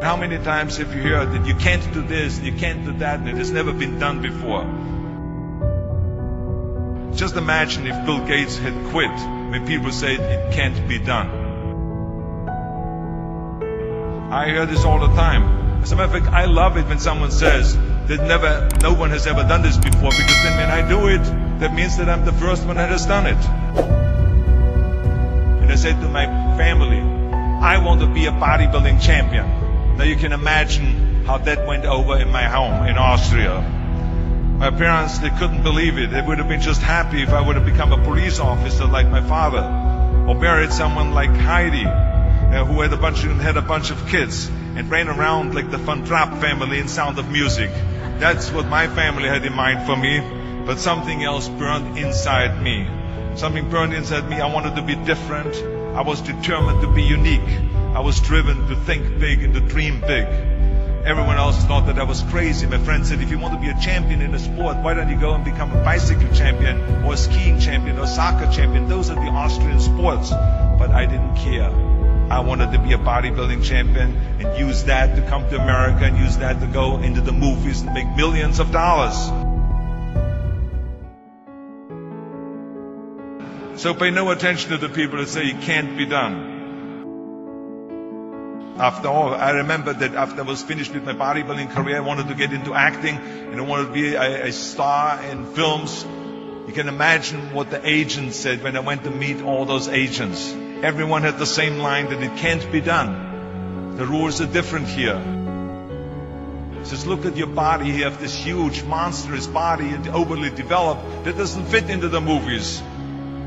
How many times have you heard that you can't do this, you can't do that, and it has never been done before? Just imagine if Bill Gates had quit when people said it can't be done. I hear this all the time. As a matter of fact, I love it when someone says that no one has ever done this before, because then when I do it, that means that I'm the first one that has done it. And I said to my family, I want to be a bodybuilding champion. Now you can imagine how that went over in my home in Austria. My parents, they couldn't believe it. They would have been just happy if I would have become a police officer like my father, or married someone like Heidi, who had a bunch of kids and ran around like the Van Trapp family in Sound of Music. That's what my family had in mind for me, but something else burned inside me. Something burned inside me. I wanted to be different. I was determined to be unique. I was driven to think big and to dream big. Everyone else thought that I was crazy. My friend said, if you want to be a champion in a sport, why don't you go and become a bicycle champion or a skiing champion or a soccer champion? Those are the Austrian sports. But I didn't care. I wanted to be a bodybuilding champion and use that to come to America and use that to go into the movies and make millions of dollars. So pay no attention to the people that say it can't be done. After all, I remember that after I was finished with my bodybuilding career, I wanted to get into acting and I wanted to be a star in films. You can imagine what the agents said when I went to meet all those agents. Everyone had the same line that it can't be done. The rules are different here. It says, look at your body. You have this huge, monstrous body and overly developed that doesn't fit into the movies.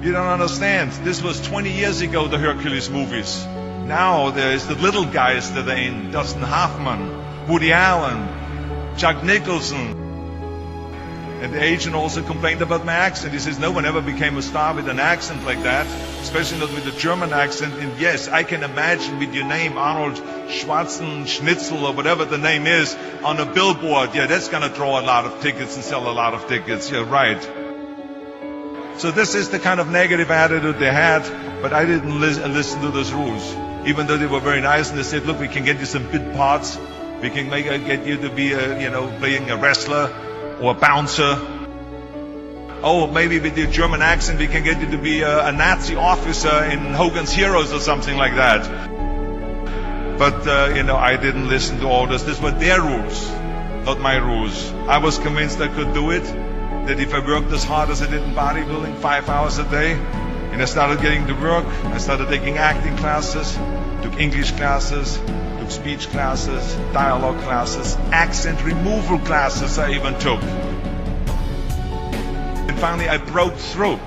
You don't understand. This was 20 years ago, the Hercules movies. Now there's the little guys that are in, Dustin Hoffman, Woody Allen, Jack Nicholson. And the agent also complained about my accent. He says, no one ever became a star with an accent like that, especially not with a German accent. And yes, I can imagine with your name, Arnold Schwarzenegger, or whatever the name is, on a billboard. Yeah, that's going to draw a lot of tickets and sell a lot of tickets. You're right. So this is the kind of negative attitude they had, but I didn't listen to those rules. Even though they were very nice and they said, look, we can get you some bit parts. We can get you to be playing a wrestler or a bouncer. Oh, maybe with your German accent, we can get you to be a Nazi officer in Hogan's Heroes or something like that. But, I didn't listen to all this. These were their rules, not my rules. I was convinced I could do it, that if I worked as hard as I did in bodybuilding, 5 hours a day, and I started getting to work, I started taking acting classes, took English classes, took speech classes, dialogue classes, accent removal classes I even took. And finally I broke through.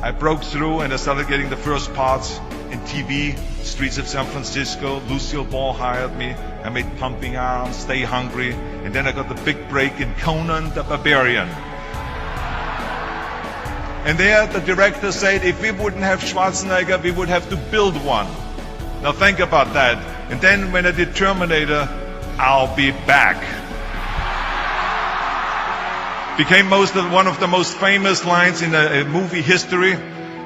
And I started getting the first parts in TV, Streets of San Francisco. Lucille Ball hired me. I made Pumping Iron, Stay Hungry, and then I got the big break in Conan the Barbarian. And there the director said, if we wouldn't have Schwarzenegger, we would have to build one. Now think about that. And then when I did Terminator, I'll be back. Became one of the most famous lines in movie history,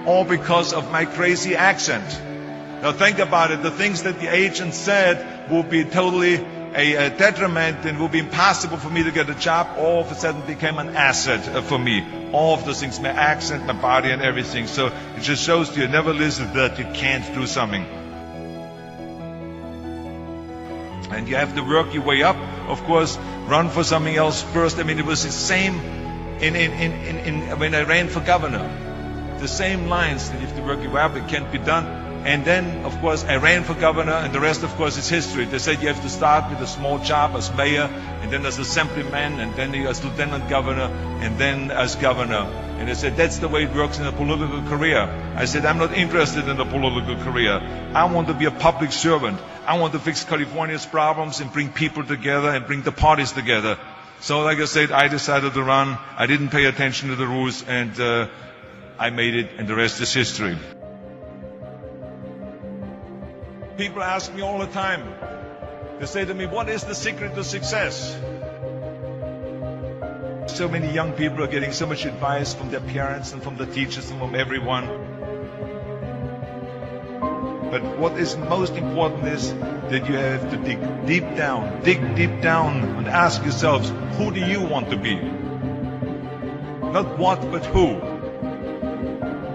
all because of my crazy accent. Now think about it. The things that the agent said will be totally a detriment and will be impossible for me to get a job, all of a sudden became an asset for me. All of those things, my accent, my body and everything. So it just shows you never listen that you can't do something. And you have to work your way up, of course, run for something else first. I mean, it was the same when I ran for governor. The same lines that you have to work your way up, it can't be done. And then, of course, I ran for governor, and the rest, of course, is history. They said you have to start with a small job as mayor, and then as assemblyman, and then as lieutenant governor, and then as governor. And they said, that's the way it works in a political career. I said, I'm not interested in a political career. I want to be a public servant. I want to fix California's problems and bring people together and bring the parties together. So, like I said, I decided to run. I didn't pay attention to the rules, and I made it, and the rest is history. People ask me all the time, they say to me, what is the secret to success? So many young people are getting so much advice from their parents and from the teachers and from everyone. But what is most important is that you have to dig deep down and ask yourselves, who do you want to be? Not what, but who.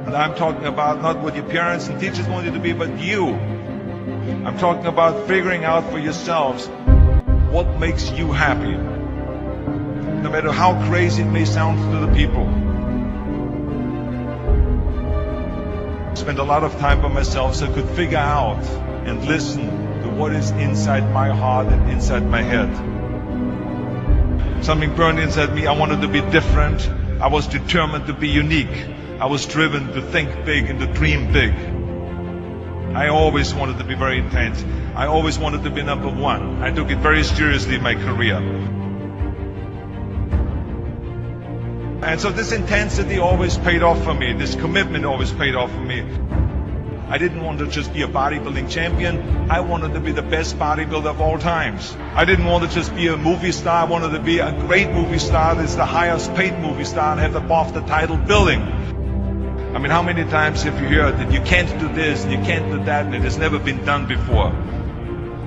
And I'm talking about not what your parents and teachers want you to be, but you. I'm talking about figuring out for yourselves what makes you happy. No matter how crazy it may sound to the people. I spent a lot of time by myself so I could figure out and listen to what is inside my heart and inside my head. Something burned inside me. I wanted to be different. I was determined to be unique. I was driven to think big and to dream big. I always wanted to be very intense. I always wanted to be number one. I took it very seriously in my career. And so this intensity always paid off for me. This commitment always paid off for me. I didn't want to just be a bodybuilding champion. I wanted to be the best bodybuilder of all times. I didn't want to just be a movie star. I wanted to be a great movie star that's the highest paid movie star and have above the title billing. I mean, how many times have you heard that you can't do this and you can't do that and it has never been done before?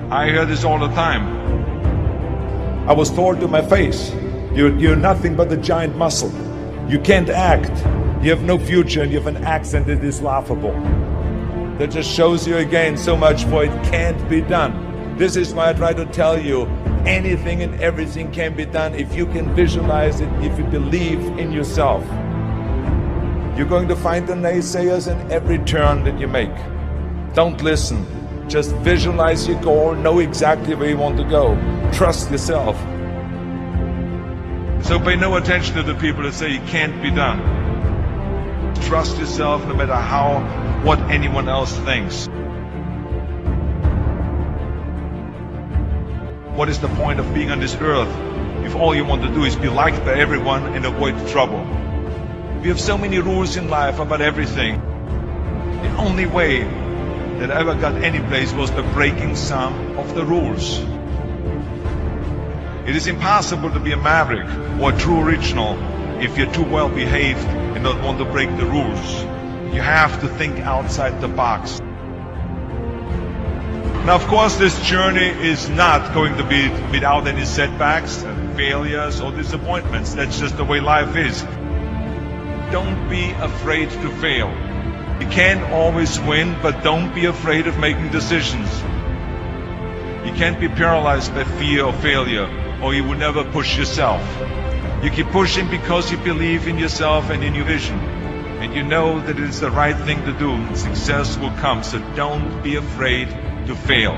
I hear this all the time. I was told to my face, you're nothing but a giant muscle. You can't act. You have no future and you have an accent that is laughable. That just shows you again so much for it can't be done. This is why I try to tell you, anything and everything can be done if you can visualize it, if you believe in yourself. You're going to find the naysayers in every turn that you make. Don't listen. Just visualize your goal, know exactly where you want to go. Trust yourself. So pay no attention to the people that say it can't be done. Trust yourself no matter what anyone else thinks. What is the point of being on this earth if all you want to do is be liked by everyone and avoid trouble? We have so many rules in life about everything. The only way that I ever got any place was by breaking some of the rules. It is impossible to be a maverick or a true original if you're too well behaved and don't want to break the rules. You have to think outside the box. Now, of course, this journey is not going to be without any setbacks and failures or disappointments. That's just the way life is. Don't be afraid to fail. You can't always win, but don't be afraid of making decisions. You can't be paralyzed by fear of failure, or you will never push yourself. You keep pushing because you believe in yourself and in your vision. And you know that it is the right thing to do, and success will come. So don't be afraid to fail.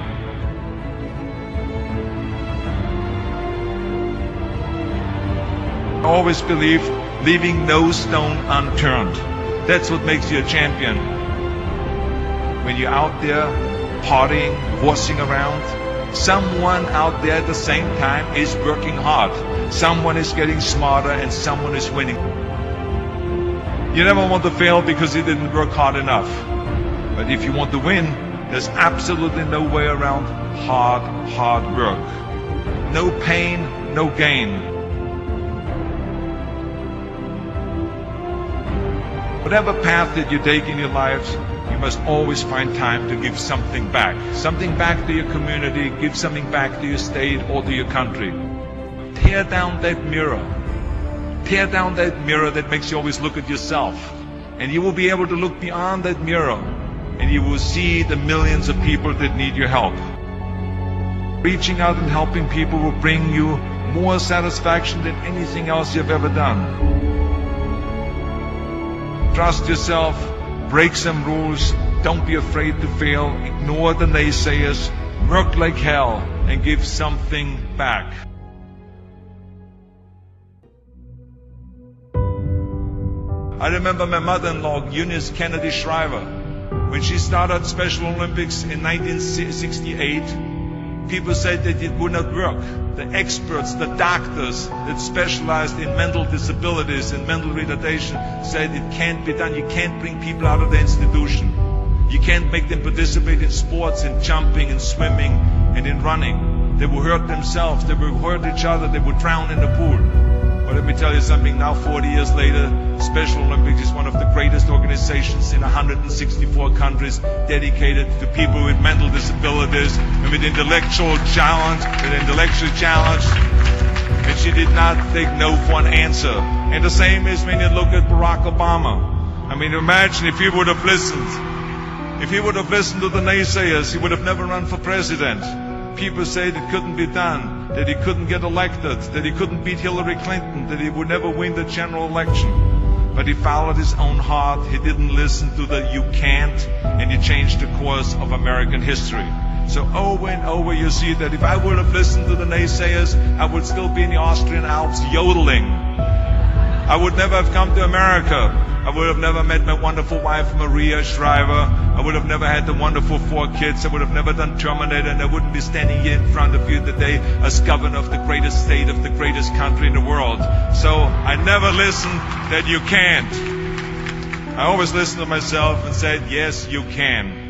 I always believe leaving no stone unturned. That's what makes you a champion. When you're out there partying, horsing around, someone out there at the same time is working hard. Someone is getting smarter and someone is winning. You never want to fail because you didn't work hard enough. But if you want to win, there's absolutely no way around hard work. No pain, no gain. Whatever path that you take in your lives, you must always find time to give something back. Something back to your community, give something back to your state or to your country. Tear down that mirror. Tear down that mirror that makes you always look at yourself. And you will be able to look beyond that mirror and you will see the millions of people that need your help. Reaching out and helping people will bring you more satisfaction than anything else you've ever done. Trust yourself, break some rules, don't be afraid to fail, ignore the naysayers, work like hell, and give something back. I remember my mother-in-law, Eunice Kennedy Shriver, when she started Special Olympics in 1968, people said that it would not work. The experts, the doctors that specialized in mental disabilities and mental retardation said it can't be done. You can't bring people out of the institution. You can't make them participate in sports, in jumping, in swimming, and in running. They will hurt themselves. They will hurt each other. They will drown in the pool. But let me tell you something, now 40 years later, Special Olympics is one of the greatest organizations in 164 countries dedicated to people with mental disabilities and with intellectual challenge, and she did not take no for an answer. And the same is when you look at Barack Obama. I mean, imagine if he would have listened. If he would have listened to the naysayers, he would have never run for president. People said it couldn't be done, that he couldn't get elected, that he couldn't beat Hillary Clinton, that he would never win the general election. But he followed his own heart, he didn't listen to the "you can't," and he changed the course of American history. So over and over you see that if I would have listened to the naysayers, I would still be in the Austrian Alps yodeling. I would never have come to America. I would have never met my wonderful wife, Maria Shriver. I would have never had the wonderful 4 kids. I would have never done Terminator, and I wouldn't be standing here in front of you today as governor of the greatest state of the greatest country in the world. So I never listened that you can't. I always listened to myself and said, yes, you can.